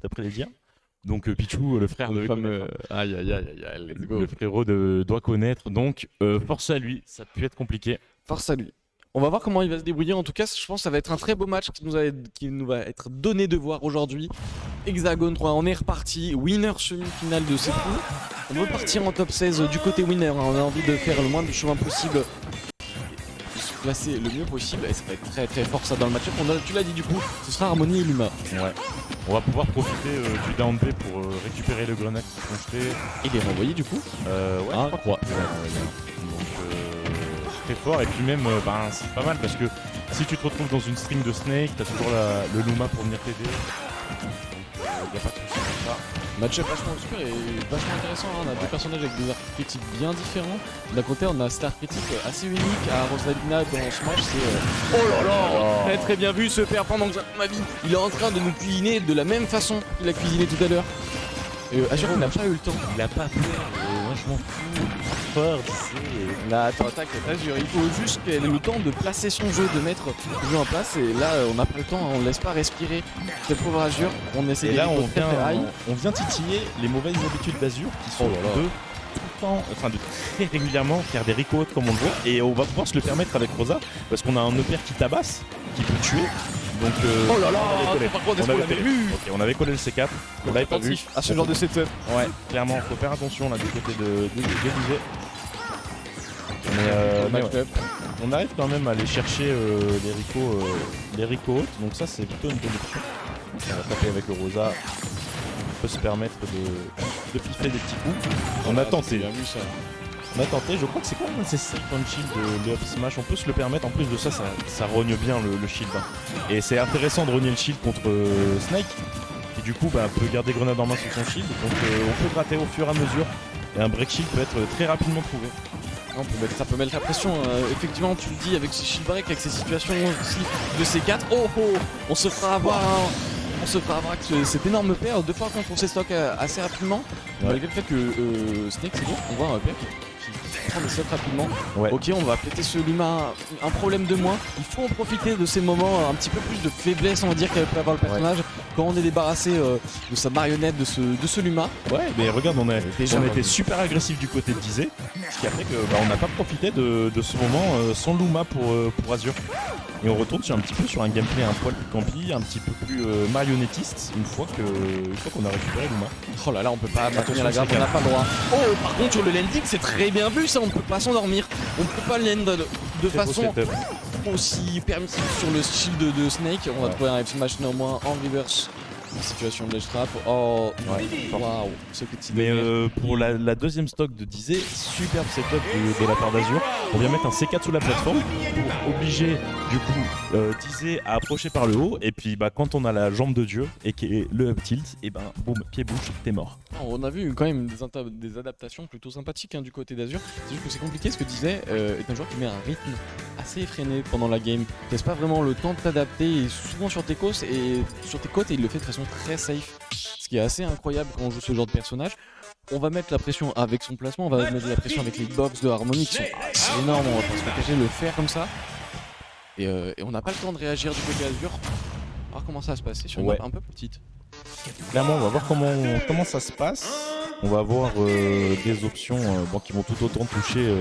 d'après les dires. Donc Pichou, le frère de fameux. Aïe, aïe, aïe, aïe, aïe, let's go. le frérot doit connaître. Donc force à lui, ça peut être compliqué. Force à lui. On va voir comment il va se débrouiller. En tout cas, je pense que ça va être un très beau match qui nous va être donné de voir aujourd'hui. Hexagone 3, on est reparti. Winner semi-finale de ces poules. On veut partir en top 16 du côté winner. Hein. On a envie de faire le moins de chemin possible. De se placer le mieux possible. Et ça va être très très fort ça dans le match-up. Tu l'as dit du coup, ce sera Harmonie et Luma. Ouais. On va pouvoir profiter du down B pour récupérer le grenade qui sont jetés. Et les renvoyer du coup. Ouais, je crois. Donc très fort. Et puis même, c'est pas mal parce que si tu te retrouves dans une string de Snake, t'as toujours le Luma pour venir t'aider. Donc y a pas de soucis comme ça. Match-up vachement obscur et vachement intéressant. Hein. On a deux personnages avec des archétypes bien différents. D'un côté, on a cet archétype assez unique à Rosalina dans Smash. C'est oh là là, très très bien vu ce père pendant que ma vie. Il est en train de nous cuisiner de la même façon qu'il a cuisiné tout à l'heure. Azure n'a pas eu le temps. Il a pas peur. Moi je m'en fous. Fort, tu sais. Là, attends, attaque Azure. Il faut juste qu'elle ait le temps de placer son jeu, de mettre le jeu en place. Et là, on n'a pas le temps. Hein. On ne laisse pas respirer cette pauvre Azure. On essaie de on vient titiller les mauvaises habitudes d'Azure qui sont de tout le temps, enfin de très régulièrement faire des recos comme on le voit. Et on va pouvoir se le permettre avec Rosa parce qu'on a un EPR qui tabasse, qui peut tuer. Donc oh là là, par contre, est-ce qu'on l'avait vu? Ok, on avait collé le C4, on l'avait pas vu. À ce genre de setup. Ouais, clairement, faut faire attention là du côté de DJ. Mais ouais. On arrive quand même à aller chercher les Rico hautes, donc ça c'est plutôt une bonne option. On va taper avec le Rosa, on peut se permettre de piffer des petits coups. On a tenté. On a tenté, je crois que c'est quand même assez safe on shield de up smash, on peut se le permettre, en plus de ça, ça rogne bien le shield. Hein. Et c'est intéressant de rogner le shield contre Snake, qui du coup peut garder grenade en main sur son shield, donc on peut gratter au fur et à mesure, et un break shield peut être très rapidement trouvé. Ça peut mettre la pression, effectivement tu le dis avec ces shield break, avec ces situations aussi de C4, on se fera avoir avec cet énorme pair, deux fois contre ses stocks assez rapidement, malgré le fait que Snake c'est bon, on voit un pair qui prend des stocks rapidement. Ouais. Ok, on va péter ce Luma, un problème de moins, il faut en profiter de ces moments, un petit peu plus de faiblesse on va dire qu'elle peut avoir le personnage, quand on est débarrassé de sa marionnette, de ce Luma. Ouais, mais regarde, on a été super agressif du côté de Dizé, ce qui a fait qu'on n'a pas profité de ce moment sans Luma pour Azure. Et on retourne un petit peu sur un gameplay un poil plus campi, un petit peu plus marionnettiste une fois qu'on a récupéré Luma. Oh là là, on peut pas maintenir la garde, on n'a pas le droit. Oh, par contre sur le landing c'est très bien vu ça, on ne peut pas s'endormir, on ne peut pas land de façon aussi permissive sur le shield de Snake. On va trouver un F smash néanmoins en reverse. Situation de ledge trap. Oh, waouh, ce petit. Mais pour la deuxième stock de Dizé, superbe setup de la part d'Azure. On vient mettre un C4 sous la plateforme pour obliger du coup Dizé à approcher par le haut. Et puis quand on a la jambe de Dieu et qui est le up tilt, et boum, pied bouche, t'es mort. On a vu quand même des adaptations plutôt sympathiques du côté d'Azure. C'est juste que c'est compliqué, ce que Dizé est un joueur qui met un rythme assez effréné pendant la game. Tu laisses pas vraiment le temps de t'adapter, et souvent sur tes côtes et il le fait de façon très safe, ce qui est assez incroyable quand on joue ce genre de personnage. On va mettre la pression avec son placement, on va mettre la pression avec les box de Harmonie qui sont assez énormes, on va pas se protéger, le faire comme ça. Et on n'a pas le temps de réagir du côté Azure. On va voir comment ça va se passer sur une map un peu petite. Clairement, on va voir comment ça se passe. On va avoir des options qui vont tout autant toucher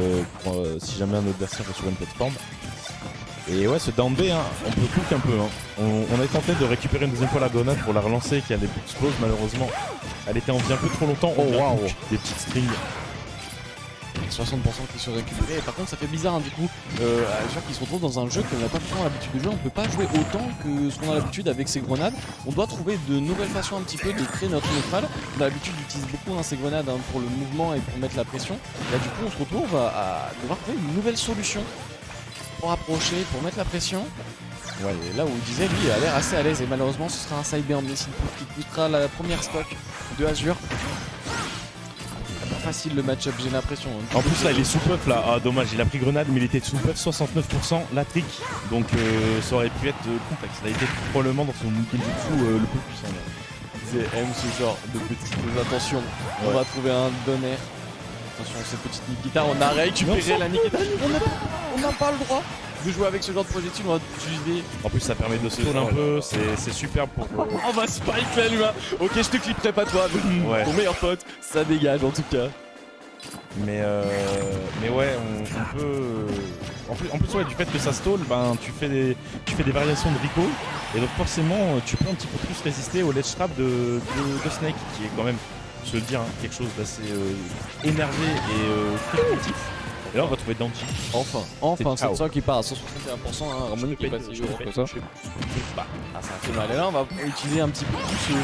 si jamais un adversaire est sur une plateforme. Et ouais, ce down B, on peut cook un peu. On a tenté de récupérer une deuxième fois la grenade pour la relancer qui allait explose malheureusement. Elle était en vie un peu trop longtemps. Oh waouh, des petites strings. 60% qui se récupérés. Et par contre, ça fait bizarre du coup. Azure qui se retrouve dans un jeu qu'on n'a pas forcément l'habitude de jouer. On peut pas jouer autant que ce qu'on a l'habitude avec ses grenades. On doit trouver de nouvelles façons un petit peu de créer notre neutral. On a l'habitude d'utiliser beaucoup ces grenades pour le mouvement et pour mettre la pression. Là, du coup, on se retrouve à devoir trouver une nouvelle solution pour approcher, pour mettre la pression. Ouais, et là où il disait, lui, il a l'air assez à l'aise et malheureusement, ce sera un side B en Blessing qui coûtera la première stock de Azure. Pas facile le match-up, j'ai l'impression. En plus, là, il est sous puff là. Ah, dommage, il a pris grenade, mais il était sous puff 69%, la trick. Donc, ça aurait pu être complexe. Il a été probablement dans son Ninjutsu le plus puissant. Il aime ce genre de petites attention. On va trouver un donner. Attention, cette petite Nikita, on a récupéré la Nikita. On n'a pas le droit de jouer avec ce genre de projectile, on va utiliser. En plus, ça permet de stall un peu, c'est super pour. On va spike là, Luma. Ok, je te clipperai pas toi, Ouais. ton meilleur pote, ça dégage en tout cas. Mais ouais, on peut. En plus, ouais, du fait que ça stall, ben tu fais des variations de Rico, et donc forcément, tu peux un petit peu plus résister au ledge trap de Snake, qui est quand même, je veux le dire, hein, quelque chose d'assez énervé et très actif. Et là, on va trouver Danji. Enfin, C'est c'est ça qui part à 161%, hein, Harmony qui est pas si dur que ça. Bah, Ah, ça fait mal. Et là, on va utiliser un petit peu plus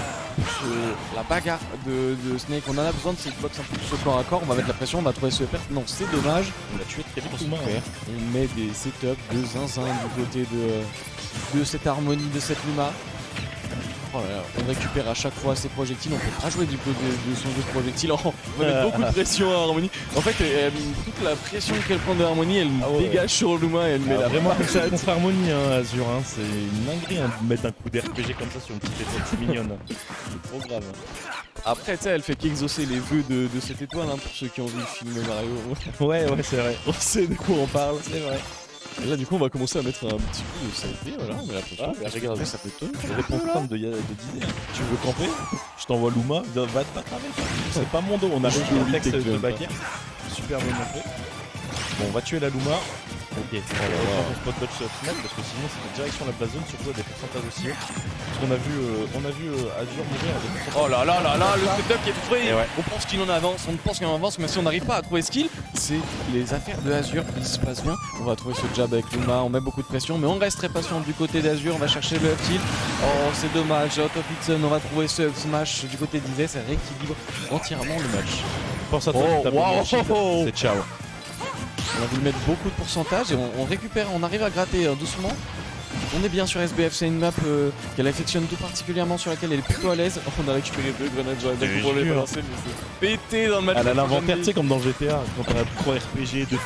la bagarre de Snake. On en a besoin de cette box un peu plus au corps à corps. On va mettre la pression, on va trouver ce perte. Non, c'est dommage. on l'a tué très vite. On met des setups de zinzin du côté de cette harmonie, de cette Luma. Oh là là, on récupère à chaque fois ses projectiles, on peut pas jouer du côté de son jeu de projectiles, on va mettre beaucoup de pression à Harmony. En fait, toute la pression qu'elle prend de Harmony, elle dégage sur Luma et elle met la vraiment patate. contre Harmonie, hein, Azure, hein, c'est une dinguerie hein, de mettre un coup d'RPG comme ça sur une petite étoile, c'est mignonne. C'est trop grave. Après, tu sais, elle fait qu'exaucer les vœux de cette étoile, hein, pour ceux qui ont vu le film Mario. Ouais, c'est vrai. On sait de quoi on parle, c'est vrai. Et là, du coup, on va commencer à mettre un petit peu de safety, voilà, on met la pression. Regarde, ça peut te répondre comme de Disney. Tu veux camper? Je t'envoie Luma, va te battre avec. C'est pas mon dos, on a réussi un texte de backer. Super bien montré. Bon, on va tuer la Luma. Ok, on spot dodge final parce que sinon c'est direction la place zone, surtout à des pourcentages aussi hauts. Parce qu'on a vu Azure mourir à des pourcentages. Oh là là là là, le setup qui est trouvé. Et ouais. On pense qu'il en avance, on pense qu'il en avance, mais si on n'arrive pas à trouver ce kill, c'est les affaires de Azure qui se passent bien. On va trouver ce jab avec Luma, on met beaucoup de pression, mais on reste très patient du côté d'Azure, on va chercher le up tilt. Oh, c'est dommage, out of Hitson, on va trouver ce up smash du côté d'Izay, ça rééquilibre entièrement le match. Pense à toi, c'est ciao. On a voulu mettre beaucoup de pourcentage et on récupère, on arrive à gratter doucement. On est bien sur SBF, c'est une map qu'elle affectionne tout particulièrement, sur laquelle elle est plutôt à l'aise. On a récupéré 2 grenades, j'aurais bien pu les balancer, mais c'est pété dans le match. Elle a l'inventaire, tu sais, comme dans GTA, quand on a 3 RPG, 2 soutiens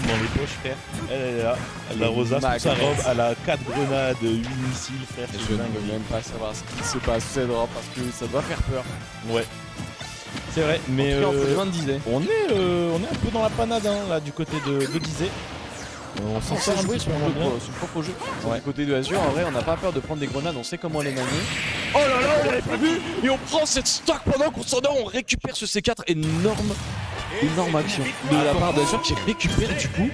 dans les poches, frère. Elle est là, elle a Rosa sous sa robe, elle a 4 grenades, 8 missiles, frère. Je ne veux même pas savoir ce qui se passe, c'est drôle parce que ça doit faire peur. Ouais. C'est vrai, mais en tout cas, on fait loin de Disney. on est un peu dans la panade hein, là du côté de Disney. On s'en sort un jouer petit sur peu bien. son propre jeu. Ouais. Du côté de Azure, en vrai, on n'a pas peur de prendre des grenades, on sait comment les manier. Oh là là, on l'avait pas vu. Et on prend cette stock pendant qu'on s'endort, on récupère ce C4. Énorme action de la part d'Azure qui récupère du coup.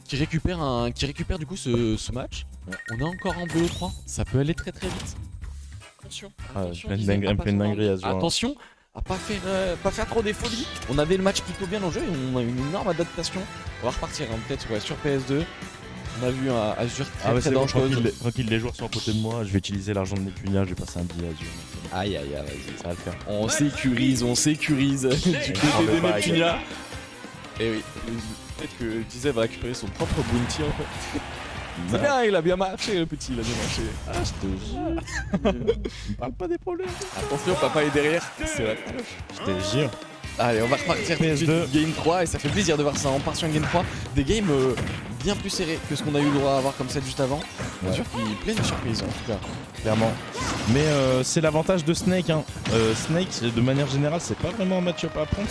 Qui récupère du coup ce match. On est encore en BO3, ça peut aller très très vite. Attention, Pleine dinguerie Azure. attention à pas faire trop des folies. On avait le match plutôt bien en jeu et on a une énorme adaptation. On va repartir hein, peut-être sur PS2. On a vu un Azure très dangereux. Tranquille, les joueurs sont à côté de moi, je vais utiliser l'argent de Netunia, je vais passer un billet Azure. Aïe, vas-y, ça va le faire. On sécurise du côté de Neptunia. Et oui, peut-être que Disney va récupérer son propre bounty en fait. C'est bien, il a bien marché le petit, il a bien marché. Ah, je te jure. On parle pas des problèmes. Attention, papa est derrière. C'est vrai. Je te jure. Allez, on va repartir PS2 Game 3 et ça fait plaisir de voir ça. On part sur une Game 3, des games bien plus serrés que ce qu'on a eu le droit à avoir comme ça juste avant. Bien sûr qu'il plein de surprises en tout cas. Clairement. Mais c'est l'avantage de Snake. Hein. Snake, de manière générale, c'est pas vraiment un match-up à prendre.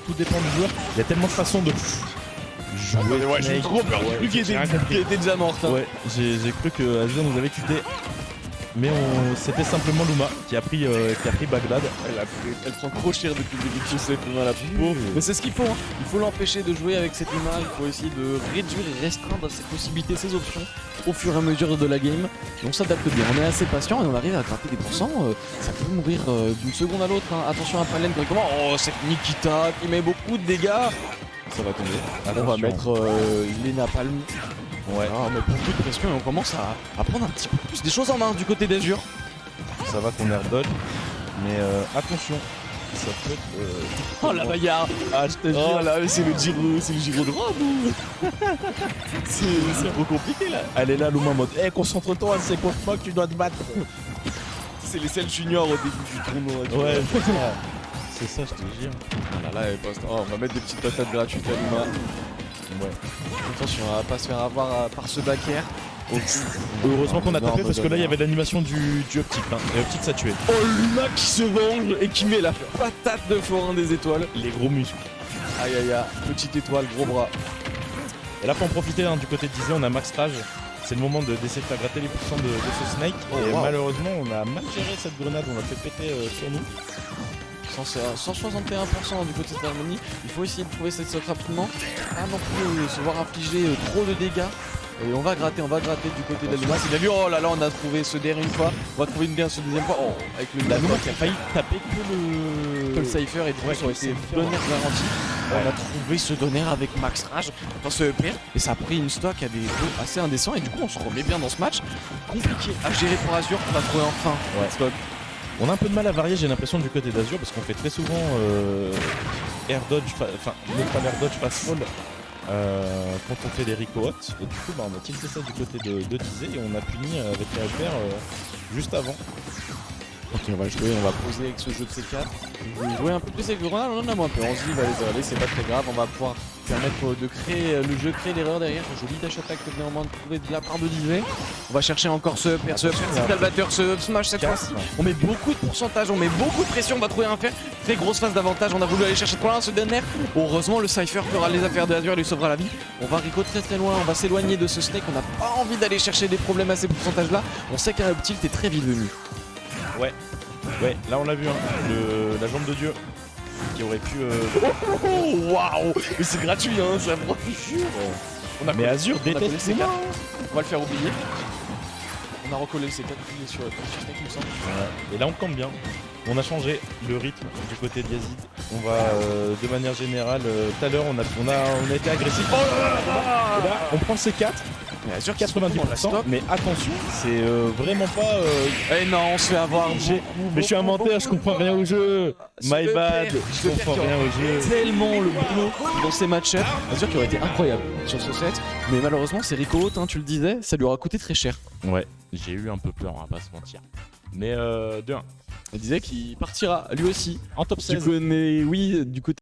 Tout dépend du joueur. Il y a tellement de façons de jouer. Ouais, j'ai trop peur. J'ai cru qu'il était déjà mort. Hein. Ouais, j'ai cru que Azure nous avait quitté. Mais c'était simplement Luma qui a pris Bagdad. Elle prend trop cher depuis le début de cette Luma la pauvre. Mais c'est ce qu'il faut, hein. Il faut l'empêcher de jouer avec cette Luma, il faut essayer de réduire et restreindre ses possibilités, ses options au fur et à mesure de la game. Et on s'adapte bien, on est assez patient et on arrive à gratter des pourcents. Ça peut mourir d'une seconde à l'autre. Hein. Attention à Palen directement. Oh, cette Nikita qui met beaucoup de dégâts. Ça va tomber. Attention. On va mettre les napalm. Ouais. On met beaucoup de pression et on commence à prendre un petit peu plus des choses en main du côté d'Azure. Ça va qu'on air dodge. Mais attention. Ça peut être. Oh la bagarre. Ah, je te jure. Oh là, c'est le giro droit, nous. C'est trop compliqué là. Elle est là, Luma en mode concentre-toi, c'est contre moi que tu dois te battre. C'est les selles juniors au début du tournoi. Ouais, c'est ça, je te jure. Ah là, elle poste. Oh, on va mettre des petites patates gratuites à Luma. Ouais. Attention, on va pas se faire avoir par ce backer. Heureusement qu'on a tapé parce que là il y avait l'animation du optique. Hein. Et optique ça tuait. Oh, Luma qui se venge et qui met la patate de forain des étoiles. Les gros muscles. Aïe aïe aïe, petite étoile, gros bras. Et là, faut en profiter du côté de Dizzy, on a Max Rage. C'est le moment d'essayer de faire gratter les pourcents de ce Snake. Et malheureusement, on a mal géré cette grenade, on l'a fait péter sur nous. 161% du côté de l'harmonie. Il faut essayer de trouver cette stock rapidement. Pas non plus se voir infliger trop de dégâts. Et on va gratter du côté de la Luma. C'est bien vu. Oh là là, on a trouvé ce DR une fois. On va trouver une DR ce deuxième fois. Oh, avec le la Luma qui a failli taper que le Cypher et du coup ça aurait été donner garanti. On a trouvé ce donner avec Max Rage dans ce EPR et ça a pris une stock à des taux assez indécents et du coup on se remet bien dans ce match. Compliqué à gérer pour Azure. On va trouver enfin cette stock. On a un peu de mal à varier, j'ai l'impression, du côté d'Azure parce qu'on fait très souvent air dodge, enfin neutral air dodge fast fall quand on fait les Rico Hot. Et du coup, on a tilté ça du côté de Dizzy et on a puni avec la FR juste avant. Ok, on va jouer, on va poser avec ce jeu de C4. On va jouer un peu plus avec le Ronald, on en a moins peu. On se dit, allez, c'est pas très grave, on va pouvoir permettre de créer le jeu, créer l'erreur derrière. Joli dash attack néanmoins trouvé de la part de Dizzy. On va chercher encore ce batteur, ce smash cette fois-ci. On met beaucoup de pourcentage, on met beaucoup de pression, on va trouver un fer. Très grosse phase d'avantage, on a voulu aller chercher trop loin ce dernier. Heureusement, le Cypher fera les affaires de Azure et lui sauvera la vie. On va Rico très loin, on va s'éloigner de ce Snake. On n'a pas envie d'aller chercher des problèmes à ces pourcentages-là. On sait qu'un up tilt est très vite venu. Ouais, là on l'a vu, la jambe de Dieu qui aurait pu. Waouh! Mais c'est gratuit, hein, ça me Mais Azure déteste C4. On va le faire oublier. On a recollé le C4 sur Snake, il me semble. Ouais. Et là on campe bien. On a changé le rythme du côté de Yazid. On va de manière générale. Tout à l'heure on a été agressif. Et là on prend le C4. Sur 90%, mais attention, c'est vraiment pas. Eh non, on se fait avoir. Mais je suis un menteur, je comprends rien au jeu. My bad, je comprends rien au jeu. Tellement le boulot dans ces match-ups. Azure qui aurait été incroyable sur ce set, mais malheureusement c'est Rico Haute, tu le disais, ça lui aura coûté très cher. Ouais, j'ai eu un peu peur, on va pas se mentir. Mais 2-1. Il disait qu'il partira lui aussi en top 16. Du côté